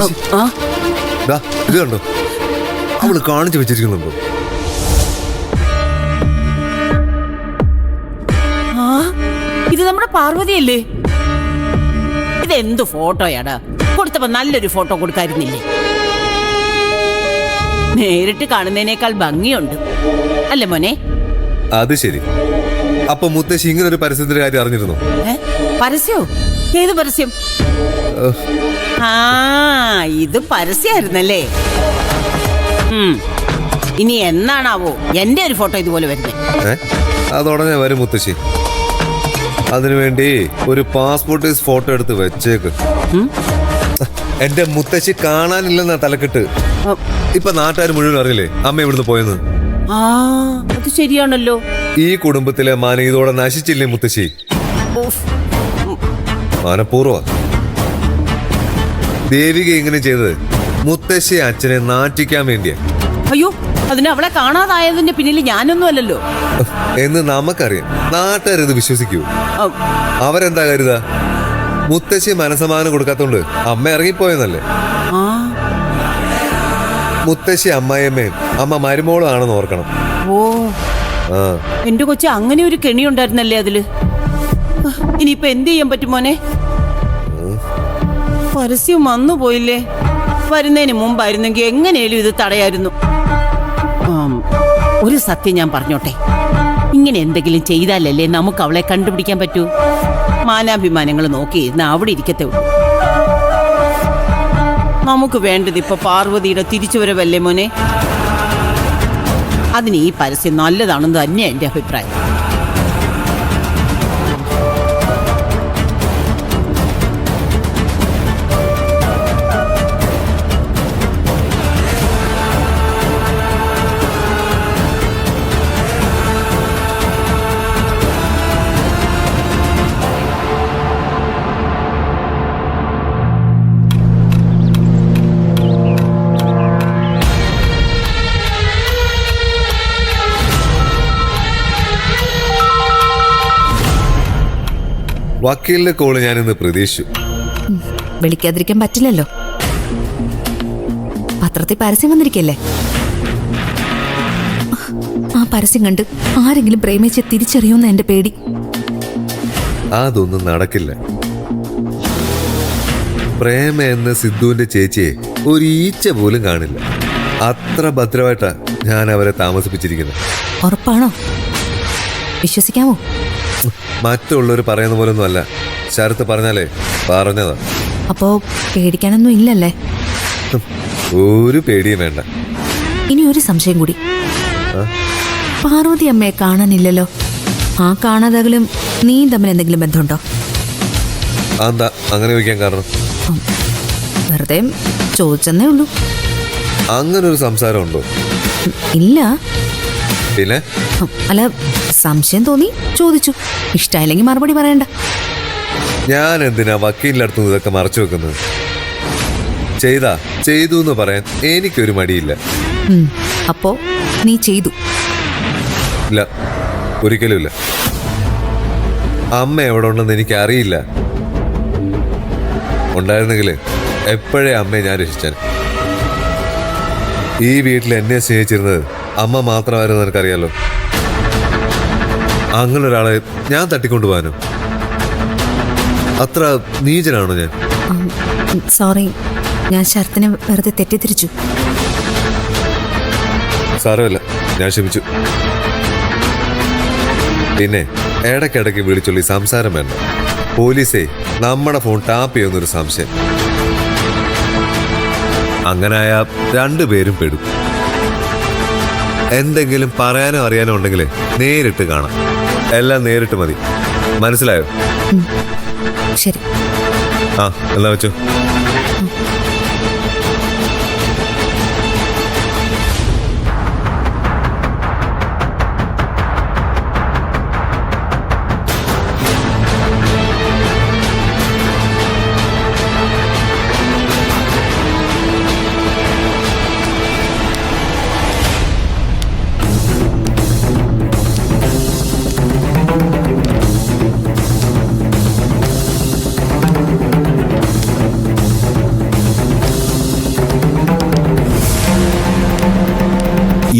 മുത്തശ്ശി ദാ ഇത് കണ്ടോ, അവള് കാണിച്ചു വെച്ചിരിക്കുന്നുണ്ടോ? ഇത് നമ്മുടെ പാർവതിയല്ലേ? ഇതെന്ത് ഫോട്ടോയാടാ? കൊടുത്തപ്പോ നല്ലൊരു ഫോട്ടോ കൊടുക്കായിരുന്നില്ലേ? നേരിട്ട് കാണുന്നതിനേക്കാൾ ഭംഗിയുണ്ട് അല്ലേ മോനെ? അത് ശരി. അപ്പൊ മുത്തശ്ശി ഇങ്ങനെ ഒരു പരസ്യത്തിന്റെ കാര്യം അറിഞ്ഞിരുന്നു? പരസ്യോ? ഏത് പരസ്യം? ഇത് പരസ്യമായിരുന്നല്ലേ? ഇനി എന്നാണാവോ എന്റെ ഒരു ഫോട്ടോ ഇതുപോലെ വരുന്നത്? അതുടനെ വരും മുത്തശ്ശി. അതിനുവേണ്ടി ഒരു പാസ്പോർട്ട് സൈസ് ഫോട്ടോ എടുത്ത് വെച്ചേക്ക്. എന്റെ മുത്തശ്ശി കാണാനില്ലെന്നാ തലക്കെട്ട്. ഇപ്പൊ നാട്ടുകാർ മുഴുവൻ അറിയില്ലേ അമ്മ ഇവിടുന്ന് പോയെന്ന്? അത് ശരിയാണല്ലോ. ഈ കുടുംബത്തിലെ മാന ഇതോടെ നശിച്ചില്ലേ മുത്തശ്ശി? മനഃപൂർവ്വ ദേവിക ഇങ്ങനെ ചെയ്തത് മുത്തശ്ശി അച്ഛനെ നാറ്റിക്കാൻ വേണ്ടിയാ. അയ്യോ, അതിന് അവളെ കാണാതായതിന്റെ പിന്നിൽ ഞാനൊന്നും അല്ലല്ലോ എന്ന് നമുക്കറിയാം. നാട്ടുകാരിത് വിശ്വസിക്കൂ? അവരെന്താ കരുതാ? മുത്തശ്ശി മനസ്സമാനം കൊടുക്കാത്തോണ്ട് അമ്മ ഇറങ്ങിപ്പോയെന്നല്ലേ? മുത്തശ്ശി അമ്മായിയമ്മയും അമ്മ മരുമോളും ആണെന്ന് ഓർക്കണം. ഓ, എന്റെ കൊച്ചി അങ്ങനെ ഒരു കെണി ഉണ്ടായിരുന്നല്ലേ അതില്? ഇനിയിപ്പൊ എന്ത് ചെയ്യാൻ പറ്റും മോനെ? പരസ്യം വന്നു പോയില്ലേ? വരുന്നതിന് മുമ്പായിരുന്നെങ്കിൽ എങ്ങനെയാലും ഇത് തടയായിരുന്നു. ഒരു സത്യം ഞാൻ പറഞ്ഞോട്ടെ, ഇങ്ങനെ എന്തെങ്കിലും ചെയ്താലല്ലേ നമുക്ക് അവളെ കണ്ടുപിടിക്കാൻ പറ്റൂ. മാനാഭിമാനങ്ങൾ നോക്കിയിരുന്ന അവിടെ ഇരിക്കത്തേ ഉള്ളൂ. നമുക്ക് വേണ്ടത് ഇപ്പൊ പാർവതിയുടെ തിരിച്ചുവരവല്ലേ മോനെ? അതിന് ഈ പരസ്യം നല്ലതാണെന്ന് തന്നെയാണ് എൻ്റെ അഭിപ്രായം. വക്കീലിന്റെ കോള് ഞാനിന്ന് പ്രതീക്ഷിച്ചു. വിളിക്കാതിരിക്കാൻ പറ്റില്ലല്ലോ. പത്രത്തിൽ പരസ്യം വന്നിരിക്കല്ലേ? ആ പരസ്യം കണ്ട് ആരെങ്കിലും പ്രേമിച്ച് തിരിച്ചറിയുമെന്ന് എന്റെ പേടി. അതൊന്നും നടക്കില്ല. പ്രേമ എന്ന സിദ്ധുവിന്റെ ചേച്ചിയെ ഒരു ഈച്ച പോലും കാണില്ല. അത്ര ഭദ്രമായിട്ടാ ഞാൻ അവരെ താമസിപ്പിച്ചിരിക്കുന്നത്. ഉറപ്പാണോ? വിശ്വസിക്കാമോ? മറ്റുള്ളവർ പറയുന്ന പോലൊന്നും അല്ല. ശരത്ത് പറഞ്ഞാലേ പറഞ്ഞതാ. അപ്പോ പേടിക്കാനൊന്നും ഇല്ലല്ലേ? ഒരു പേടിയും വേണ്ട. ഇനി ഒരു സംശയം കൂടി. പാർവതി അമ്മയെ കാണാനില്ലല്ലോ. ആ കാണാതാകലും നീയും തമ്മിൽ എന്തെങ്കിലും ബന്ധമുണ്ടോ? എന്താ അങ്ങനെ ചോദിക്കാൻ കാരണം? വെറുതെ ചോദിച്ചെന്നേ ഉള്ളൂ. അങ്ങനെ ഒരു സംസാരം ഉണ്ടോ? ഇല്ല. പിന്നെ അല്ല, സംശയം തോന്നി ചോദിച്ചു. ഇഷ്ടമായില്ലെങ്കിൽ മറുപടി പറയണ്ട. ഞാൻ എന്തിനാ വക്കീലിന്റെ അടുത്ത് ഇതൊക്കെ മറച്ചു വെക്കുന്നത്? ചെയ്തു എന്ന് പറയാൻ എനിക്കൊരു മടിയില്ല. അപ്പോ നീ ചെയ്തു? ഇല്ല, ഒരിക്കലും ഇല്ല. അമ്മ എവിടെ ഉണ്ടെന്ന് എനിക്ക് അറിയില്ല. ഉണ്ടായിരുന്നെങ്കിൽ എപ്പോഴേ അമ്മയെ ഞാൻ രക്ഷിച്ചാൻ. ഈ വീട്ടിൽ എന്നെ സ്നേഹിച്ചിരുന്നത് അമ്മ മാത്രമായിരുന്നു, എനിക്കറിയാലോ. അങ്ങനെ ഒരാളെ ഞാൻ തട്ടിക്കൊണ്ടുപോകാനോ? അത്ര നീചനാണോ ഞാൻ? സോറി, ഞാൻ ശരത്തിനെ വെറുതെ തെറ്റിദ്ധരിച്ചു. സാരമില്ല, ഞാൻ ക്ഷമിച്ചു. പിന്നെ ഇടയ്ക്കിടയ്ക്ക് വിളിച്ചൊള്ളി സംസാരം വേണ്ട. പോലീസേ നമ്മുടെ ഫോൺ ടാപ്പ് ചെയ്യുന്നൊരു സംശയം. അങ്ങനായ രണ്ടുപേരും പെടും. എന്തെങ്കിലും പറയാനോ അറിയാനോ ഉണ്ടെങ്കിൽ നേരിട്ട് കാണാം. എല്ലാം നേരിട്ട് മതി. മനസ്സിലായോ? ശരി. എന്നാ വെച്ചോ.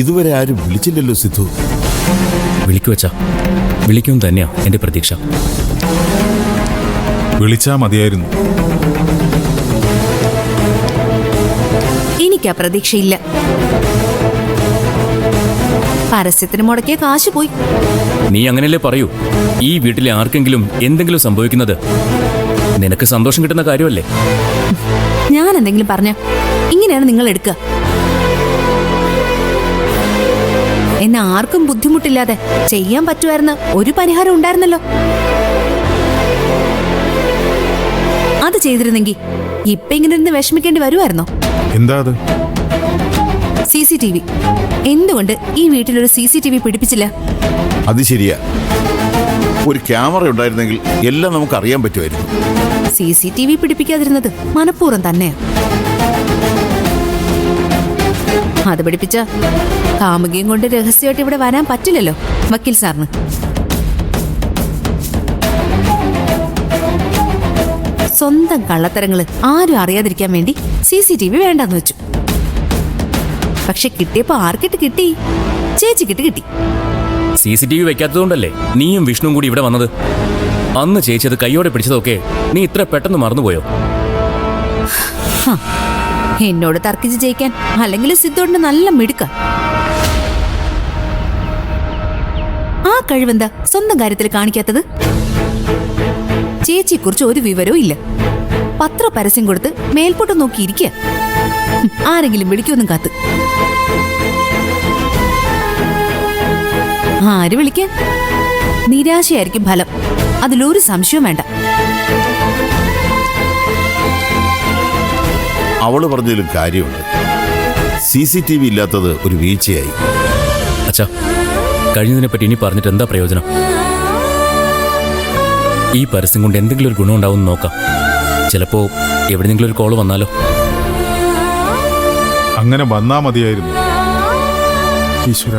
ഇതുവരെ ആരും വിളിച്ചില്ലല്ലോ സിദ്ധു. വിളിക്കുവച്ചാ, വിളിക്കും തന്നെയാ എന്റെ പ്രതീക്ഷ. വിളിച്ചാ മതിയായിരുന്നു. എനിക്കാ പ്രതീക്ഷയില്ല. പരസ്യത്തിന് മുടക്കിയ കാശ് പോയി. നീ അങ്ങനെയല്ലേ പറയൂ. ഈ വീട്ടിലെ ആർക്കെങ്കിലും എന്തെങ്കിലും സംഭവിക്കുന്നത് നിനക്ക് സന്തോഷം കിട്ടുന്ന കാര്യമല്ലേ? ഞാൻ എന്തെങ്കിലും പറഞ്ഞ ഇങ്ങനെയാണ് നിങ്ങൾ എടുക്കുക. എന്നെ ആർക്കും ബുദ്ധിമുട്ടില്ലാതെ ചെയ്യാൻ പറ്റുമായിരുന്ന ഒരു പരിഹാരം ഉണ്ടായിരുന്നല്ലോ. അത് ചെയ്തിരുന്നെങ്കിൽ ഇപ്പൊ ഇങ്ങനെ ഇരുന്ന് വിഷമിക്കേണ്ടി വരുമായിരുന്നോ? എന്താ അത്? CCTV. എന്തുകൊണ്ട് ഈ വീട്ടിലൊരു CCTV പിടിപ്പിച്ചില്ല? അത് ശരിയാ. ഒരു ക്യാമറ ഉണ്ടായിരുന്നെങ്കിൽ എല്ലാം നമുക്ക് അറിയാൻ പറ്റുമായിരുന്നു. CCTV പിടിപ്പിക്കാതിരുന്നത് മനഃപൂർവ്വം തന്നെയാ. അത് പിടിപ്പിച്ച കാമുകിയും കൊണ്ട് രഹസ്യമായിട്ട് ഇവിടെ വരാൻ പറ്റില്ലല്ലോ വക്കീൽ സാറിന്. സ്വന്തം കള്ളത്തരങ്ങള് ആരും അറിയാതിരിക്കാൻ വേണ്ടി CCTV വേണ്ടെന്ന് വെച്ചു. പക്ഷെ കിട്ടിയപ്പോ ആർക്കിട്ട് കിട്ടി? ചേച്ചിക്കിട്ട് കിട്ടി. CCTV വെക്കാത്തതുകൊണ്ടല്ലേ നീയും വിഷ്ണുവും കൂടി ഇവിടെ വന്നത്? അന്ന് ചേച്ചി അത് കൈയോടെ പിടിച്ചതൊക്കെ നീ ഇത്ര പെട്ടെന്ന് മറന്നുപോയോ? ഹ, എന്നോട് തർക്കിച്ച് ജയിക്കാൻ അല്ലെങ്കിൽ സിദ്ധോടിന് നല്ല മിടുക്ക. ആ കഴിവെന്താ സ്വന്തം കാര്യത്തിൽ കാണിക്കാത്തത്? ചേച്ചിയെ കുറിച്ച് ഒരു വിവരവും ഇല്ല. പത്ര പരസ്യം കൊടുത്ത് മേൽപോട്ട് നോക്കിയിരിക്കുക. ആരെങ്കിലും വിളിക്കൊന്നും കാത്ത്. ആര് വിളിക്കാൻ? നിരാശയായിരിക്കും ഫലം. അതിലൊരു സംശയവും വേണ്ട. അവള് പറഞ്ഞതിലും കാര്യമുണ്ട്. CCTV ഇല്ലാത്തത് ഒരു വീഴ്ചയായി. അച്ഛാ, കഴിഞ്ഞതിനെ പറ്റി ഇനി പറഞ്ഞിട്ട് എന്താ പ്രയോജനം? ഈ പരസ്യം കൊണ്ട് എന്തെങ്കിലും ഒരു ഗുണം ഉണ്ടാവും നോക്കാം. ചിലപ്പോ എവിടെയെങ്കിലും ഒരു കോള് വന്നാലോ? അങ്ങനെ വന്നാ മതിയായിരുന്നു. ഈശ്വര,